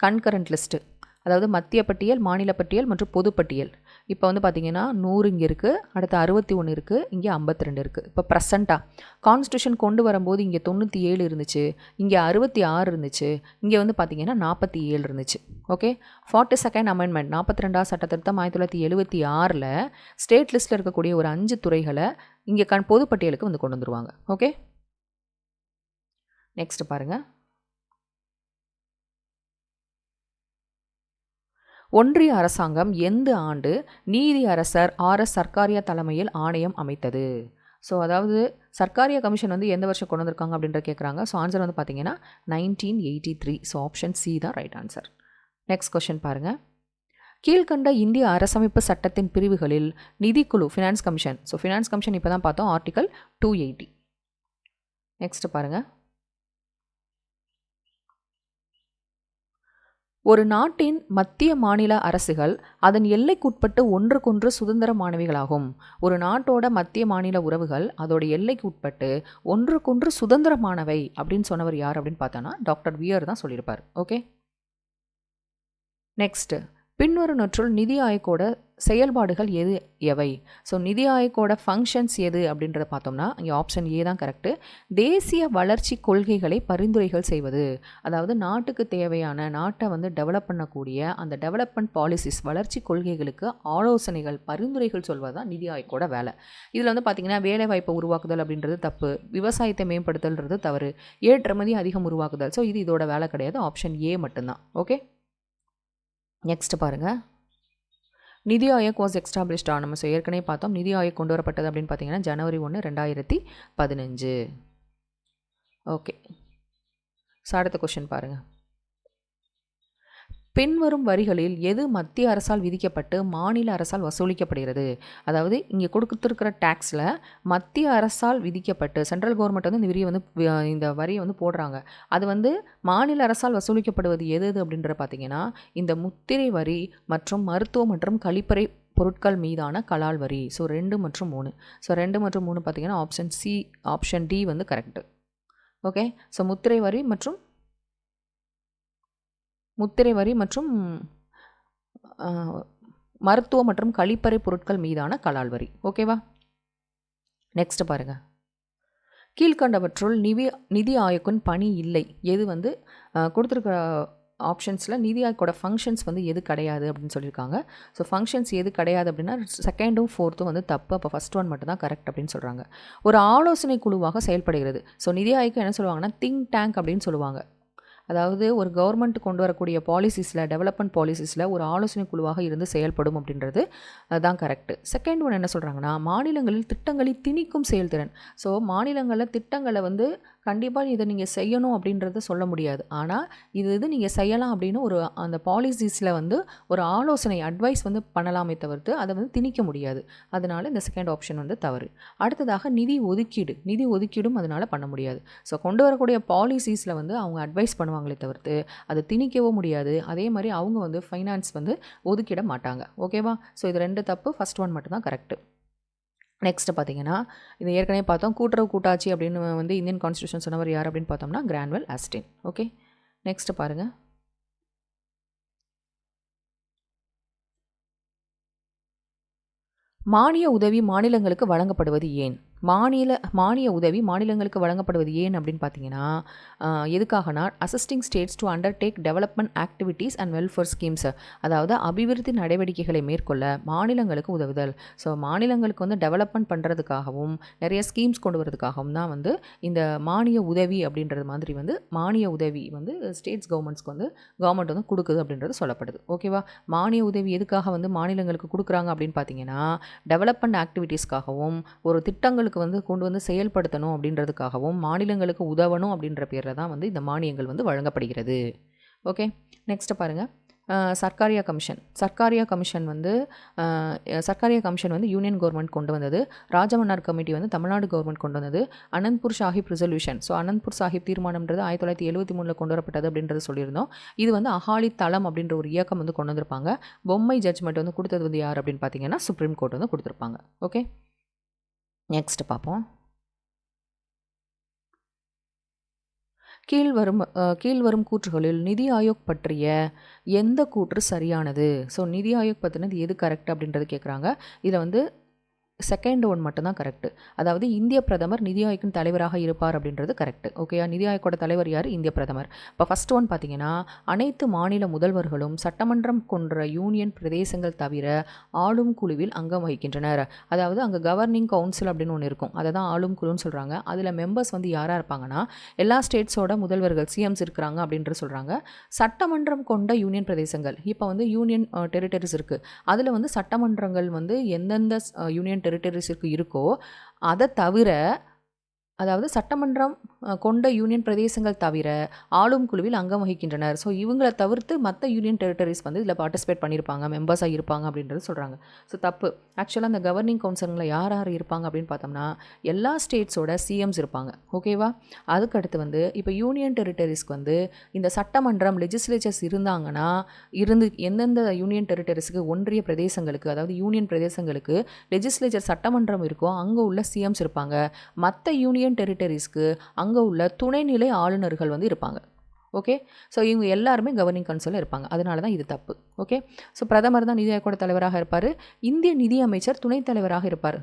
concurrent list, அதாவது மத்திய பட்டியல், மாநில பட்டியல் மற்றும் பொதுப்பட்டியல். இப்போ வந்து பார்த்திங்கன்னா 100 இங்கே இருக்குது, அடுத்து 61 இருக்குது, இங்கே 52 இருக்குது. இப்போ ப்ரெசண்ட்டாக கான்ஸ்டியூஷன் கொண்டு வரும்போது இங்கே 97 இருந்துச்சு, இங்கே 66 இருந்துச்சு, இங்கே வந்து பார்த்திங்கன்னா 47 இருந்துச்சு. ஓகே, 42nd அமெண்ட்மெண்ட் 42வது சட்ட திருத்தம் 1976 ஸ்டேட் லிஸ்ட்டில் இருக்கக்கூடிய ஒரு 5 துறைகளை இங்கே பொதுப்பட்டியலுக்கு வந்து கொண்டு வந்துருவாங்க. ஓகே, நெக்ஸ்ட் பாருங்கள். ஒன்றிய அரசாங்கம் எந்த ஆண்டு நீதி அரசர் RS சர்க்காரியா தலைமையில் ஆணையம் அமைத்தது? ஸோ அதாவது சர்க்காரியா கமிஷன் வந்து எந்த வருஷம் கொண்டு வந்திருக்காங்க அப்படின்ற கேட்குறாங்க. ஸோ ஆன்சர் வந்து பார்த்தீங்கன்னா 1983. ஸோ ஆப்ஷன் சி தான் ரைட் ஆன்சர். நெக்ஸ்ட் கொஸ்டின் பாருங்கள். கீழ்கண்ட இந்திய அரசமைப்பு சட்டத்தின் பிரிவுகளில் நிதிக்குழு finance commission. So finance commission இப்போ தான் பார்த்தோம், ஆர்டிகல் 280. நெக்ஸ்ட் பாருங்கள். ஒரு நாட்டின் மத்திய மாநில அரசுகள் அதன் எல்லைக்குட்பட்டு ஒன்றுக்கொன்று சுதந்திரமானவைகளாகும். ஒரு நாட்டோட மத்திய மாநில உறவுகள் அதோட எல்லைக்கு உட்பட்டு ஒன்றுக்கொன்று சுதந்திரமானவை அப்படின்னு சொன்னவர் யார் அப்படின்னு பார்த்தோன்னா டாக்டர் வியர் தான் சொல்லியிருப்பார். ஓகே, நெக்ஸ்ட், பின்வருவனற்றுள் நிதி ஆயோக்கோட செயல்பாடுகள் எவை? ஸோ நிதி ஆயோக்கோட ஃபங்க்ஷன்ஸ் எது அப்படின்றத பார்த்தோம்னா இங்கே ஆப்ஷன் ஏ தான் கரெக்டு. தேசிய வளர்ச்சி கொள்கைகளை பரிந்துரைகள் செய்வது, அதாவது நாட்டுக்கு தேவையான, நாட்டை வந்து டெவலப் பண்ணக்கூடிய அந்த டெவலப்மெண்ட் பாலிசிஸ், வளர்ச்சி கொள்கைகளுக்கு ஆலோசனைகள், பரிந்துரைகள் சொல்வது தான் நிதி ஆயோக்கோட வேலை. இதில் வந்து பார்த்திங்கன்னா வேலைவாய்ப்பை உருவாக்குதல் அப்படின்றது தப்பு, விவசாயத்தை மேம்படுத்தல்ன்றது தவறு, ஏற்றுமதி அதிகம் உருவாக்குதல். ஸோ இது இதோட வேலை கிடையாது, ஆப்ஷன் ஏ மட்டும்தான். ஓகே, நெக்ஸ்ட் பாருங்கள். நிதி ஆயோக் வாஸ் எஸ்டாப்ளிஷ்ட் நம்ம ஏற்கனவே பார்த்தோம். நிதி ஆயோக் கொண்டு வரப்பட்டது அப்படின்னு பார்த்தீங்கன்னா ஜனவரி 1, 2015. ஓகே, ஸோ அடுத்த கொஸ்டின் பாருங்கள். பின்வரும் வரிகளில் எது மத்திய அரசால் விதிக்கப்பட்டு மாநில அரசால் வசூலிக்கப்படுகிறது? அதாவது இங்கே கொடுத்துருக்கிற டேக்ஸில் மத்திய அரசால் விதிக்கப்பட்டு சென்ட்ரல் கவர்மெண்ட் வந்து இந்த இந்த வரியை வந்து போடுறாங்க. அது வந்து மாநில அரசால் வசூலிக்கப்படுவது எது அப்படின்ற பார்த்தீங்கன்னா இந்த முத்திரை வரி மற்றும் மருத்துவ மற்றும் கழிப்பறை பொருட்கள் மீதான கலால் வரி. ஸோ 2 மற்றும் 3. ஸோ 2 மற்றும் 3 பார்த்தீங்கன்னா ஆப்ஷன் டி வந்து கரெக்டு. ஓகே. ஸோ முத்திரை வரி மற்றும் மருத்துவ மற்றும் கழிப்பறை பொருட்கள் மீதான கலால் வரி. ஓகேவா? நெக்ஸ்ட் பாருங்க. கீழ்கண்டவற்றுள் நிதி ஆயோக்கின் பணி இல்லை. எது வந்து கொடுத்துருக்க ஆப்ஷன்ஸில் நிதி ஆயோக்கோட ஃபங்க்ஷன்ஸ் வந்து எது கிடையாது அப்படின்னு சொல்லியிருக்காங்க. ஸோ ஃபங்க்ஷன்ஸ் எது கிடையாது அப்படின்னா 2ம் 4ம் வந்து தப்பு. அப்போ ஃபஸ்ட் ஒன் மட்டும் தான் கரெக்ட் அப்படின்னு சொல்கிறாங்க. ஒரு ஆலோசனை குழுவாக செயல்படுகிறது. ஸோ நிதி ஆயோக் என்ன சொல்லுவாங்கன்னா திங்க் டேங்க் அப்படின்னு சொல்லுவாங்க. அதாவது ஒரு கவர்மெண்ட் கொண்டு வரக்கூடிய பாலிசிஸில் டெவலப்மெண்ட் பாலிசிஸில் ஒரு ஆலோசனை குழுவாக இருந்து செயல்படும் அப்படின்றது தான் கரெக்டு. செகண்ட் ஒன் என்ன சொல்கிறாங்கன்னா மாநிலங்களில் திட்டங்களை திணிக்கும் செயல்திறன். ஸோ மாநிலங்களில் திட்டங்களை வந்து கண்டிப்பாக இதை நீங்கள் செய்யணும் அப்படின்றத சொல்ல முடியாது. ஆனால் இது நீங்கள் செய்யலாம் அப்படின்னு ஒரு அந்த பாலிசிஸில் வந்து ஒரு ஆலோசனை அட்வைஸ் வந்து பண்ணலாமே தவிர்த்து அதை வந்து திணிக்க முடியாது. அதனால் இந்த செகண்ட் ஆப்ஷன் வந்து தவறு. அடுத்ததாக நிதி ஒதுக்கீடும் அதனால் பண்ண முடியாது. ஸோ கொண்டு வரக்கூடிய பாலிசிஸில் வந்து அவங்க அட்வைஸ் பண்ணுவாங்களே தவிர்த்து அதை திணிக்கவும் முடியாது. அதே மாதிரி அவங்க வந்து ஃபைனான்ஸ் வந்து ஒதுக்கிட மாட்டாங்க. ஓகேவா? ஸோ இது 2 தப்பு. ஃபஸ்ட் ஒன் மட்டும் தான் கரெக்டு. நெக்ஸ்ட்டு பார்த்தீங்கன்னா இது ஏற்கனவே பார்த்தோம். கூட்டாட்சி அப்படின்னு வந்து இந்தியன் கான்ஸ்டியூஷன் சொன்னவர் யார் அப்படின்னு பார்த்தோம்னா கிரான்வெல் ஆஸ்டின். ஓகே. நெக்ஸ்ட்டு பாருங்கள். மானிய உதவி மாநிலங்களுக்கு வழங்கப்படுவது ஏன்? மானிய உதவி மாநிலங்களுக்கு வழங்கப்படுவது ஏன் அப்படின்னு பார்த்தீங்கன்னா எதுக்காகனா assisting states to undertake development activities and welfare schemes. அதாவது அபிவிருத்தி நடவடிக்கைகளை மேற்கொள்ள மாநிலங்களுக்கு உதவுதல். ஸோ மாநிலங்களுக்கு வந்து டெவலப்மெண்ட் பண்ணுறதுக்காகவும் நிறைய ஸ்கீம்ஸ் கொண்டு வரதுக்காகவும் தான் வந்து இந்த மானிய உதவி அப்படின்றது மாதிரி வந்து மானிய உதவி வந்து ஸ்டேட்ஸ் கவர்மெண்ட் வந்து கொடுக்குது அப்படின்றது சொல்லப்படுது. ஓகேவா? மானிய உதவி எதுக்காக வந்து மாநிலங்களுக்கு கொடுக்குறாங்க அப்படின்னு பார்த்தீங்கன்னா டெவலப்மெண்ட் ஆக்டிவிட்டீஸ்க்காகவும் ஒரு திட்டங்களுக்கு வந்து கொண்டு வந்து செயல்படுத்தணும் அப்படின்றதுக்காகவும் மாநிலங்களுக்கு உதவணும் அப்படின்ற பேரில் தான் வந்து இந்த மானியங்கள் வந்து வழங்கப்படுகிறது. ஓகே. நெக்ஸ்ட் பாருங்கள். சர்க்காரியா கமிஷன் வந்து யூனியன் கவர்மெண்ட் கொண்டு வந்தது. ராஜமன்னார் கமிட்டி வந்து தமிழ்நாடு கவர்மெண்ட் கொண்டு வந்தது. அனந்த்பூர் சாஹிப் ரெசல்யூஷன். ஸோ அனந்த்பூர் சாஹிப் தீர்மானம்ன்றது 1973 கொண்டு வரப்பட்டது அப்படின்றது சொல்லியிருந்தோம். இது வந்து அகாலி தளம் அப்படின்ற ஒரு இயக்கம் வந்து கொண்டு வந்திருப்பாங்க. பொம்மை ஜட்ஜ்மெண்ட் வந்து கொடுத்தது வந்து யார் அப்படின்னு பார்த்தீங்கன்னா சுப்ரீம் கோர்ட் வந்து கொடுத்துருப்பாங்க. ஓகே. நெக்ஸ்ட் பார்ப்போம். கீழ்வரும் கூற்றுகளில் நிதி ஆயோக் பற்றிய எந்த கூற்று சரியானது? ஸோ நிதி ஆயோக் பற்றினது எது கரெக்ட் அப்படின்றது கேட்குறாங்க. இதில் வந்து செகண்ட் ஒன் மட்டும்தான் கரெக்டு. அதாவது இந்திய பிரதமர் நிதி ஆயோக்கின் தலைவராக இருப்பார் அப்படின்றது கரெக்டு. ஓகேயா? நிதி ஆயோக்கோட தலைவர் யார்? இந்திய பிரதமர். இப்போ ஃபஸ்ட் ஒன் பார்த்தீங்கன்னா அனைத்து மாநில முதல்வர்களும் சட்டமன்றம் கொன்ற யூனியன் பிரதேசங்கள் தவிர ஆளும் குழுவில் அங்கம் வகிக்கின்றனர். அதாவது அங்கே கவர்னிங் கவுன்சில் அப்படின்னு ஒன்று இருக்கும். அதை தான் ஆளும் குழுன்னு சொல்கிறாங்க. அதில் மெம்பர்ஸ் வந்து யாராக இருப்பாங்கன்னா எல்லா ஸ்டேட்ஸோட முதல்வர்கள் சிஎம்ஸ் இருக்கிறாங்க அப்படின்றது சொல்கிறாங்க. சட்டமன்றம் கொண்ட யூனியன் பிரதேசங்கள் இப்போ வந்து யூனியன் டெரிட்டரிஸ் இருக்குது. அதில் வந்து சட்டமன்றங்கள் வந்து எந்தெந்த யூனியன் டெரிட்டரிஸுக்கு இருக்கோ அதை தவிர, அதாவது சட்டமன்றம் கொண்ட யூனியன் பிரதேசங்கள் தவிர ஆளும் குழுவில் அங்கம் வகிக்கின்றனர். ஸோ இவங்களை தவிர்த்து மற்ற யூனியன் டெரிட்டரிஸ் வந்து இதில் பார்ட்டிசிபேட் பண்ணியிருப்பாங்க, மெம்பர்ஸாக இருப்பாங்க அப்படின்றது சொல்கிறாங்க. ஸோ தப்பு. ஆக்சுவலாக அந்த கவர்னிங் கவுன்சிலில் யார் யார் இருப்பாங்க அப்படின்னு பார்த்தோம்னா எல்லா ஸ்டேட்ஸோட சிஎம்ஸ் இருப்பாங்க. ஓகேவா? அதுக்கடுத்து வந்து இப்போ யூனியன் டெரிட்டரிஸ்க்கு வந்து இந்த சட்டமன்றம் லெஜிஸ்லேச்சர்ஸ் இருந்தாங்கன்னா எந்தெந்த யூனியன் டெரிட்டரிஸுக்கு ஒன்றிய பிரதேசங்களுக்கு, அதாவது யூனியன் பிரதேசங்களுக்கு லெஜிஸ்லேச்சர் சட்டமன்றம் இருக்கோ அங்கே உள்ள சிஎம்ஸ் இருப்பாங்க. மற்ற யூனியன் டெரிட்டரிஸ்க்கு அங்கே உள்ள துணைநிலை ஆளுநர்கள் வந்து இருப்பாங்க. ஓகே. ஸோ இவங்க எல்லாருமே கவர்னிங் கவுன்சிலில் இருப்பாங்க. அதனால தான் இது தப்பு. ஓகே. ஸோ பிரதமர் தான் நிதி ஆயோக்கோட தலைவராக இருப்பார். இந்திய நிதியமைச்சர் துணைத் தலைவராக இருப்பார்.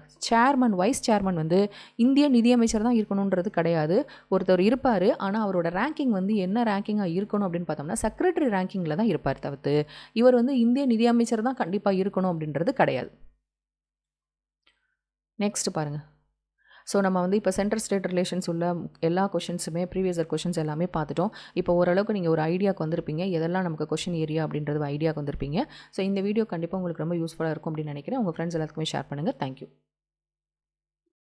வைஸ் சேர்மன் வந்து இந்திய நிதியமைச்சர் தான் இருக்கணுன்றது கிடையாது. ஒருத்தர் இருப்பார். ஆனால் அவரோட ரேங்கிங் வந்து என்ன ரேங்கிங்காக இருக்கணும் அப்படின்னு பார்த்தோம்னா செக்ரட்டரி ரேங்கிங்கில் தான் இருப்பார் தவிர்த்து இவர் வந்து இந்திய நிதியமைச்சர் தான் கண்டிப்பாக இருக்கணும் அப்படின்றது கிடையாது. நெக்ஸ்ட் பாருங்கள். ஸோ நம்ம வந்து இப்போ சென்ட்ரல் ஸ்டேட் ரிலேஷன்ஸ் உள்ள எல்லா கொஷின்ஸுமே ப்ரீவியஸ் இயர் கொஷின்ஸ் எல்லாமே பார்த்துட்டோம். இப்போ ஓரளவுக்கு நீங்கள் ஒரு ஐடியாவுக்கு வந்திருப்பீங்க, எதெல்லாம் நமக்கு கொஷின் ஏரியா அப்படின்றது ஐடியாவுக்கு வந்திருப்பீங்க. ஸோ இந்த வீடியோ கண்டிப்பாக உங்களுக்கு ரொம்ப யூஸ்ஃபுல்லாக இருக்கும் அப்படின்னு நினைக்கிறேன். உங்கள் ஃப்ரெண்ட்ஸ் எல்லாத்துக்குமே ஷேர் பண்ணுங்கள். தேங்க்யூ.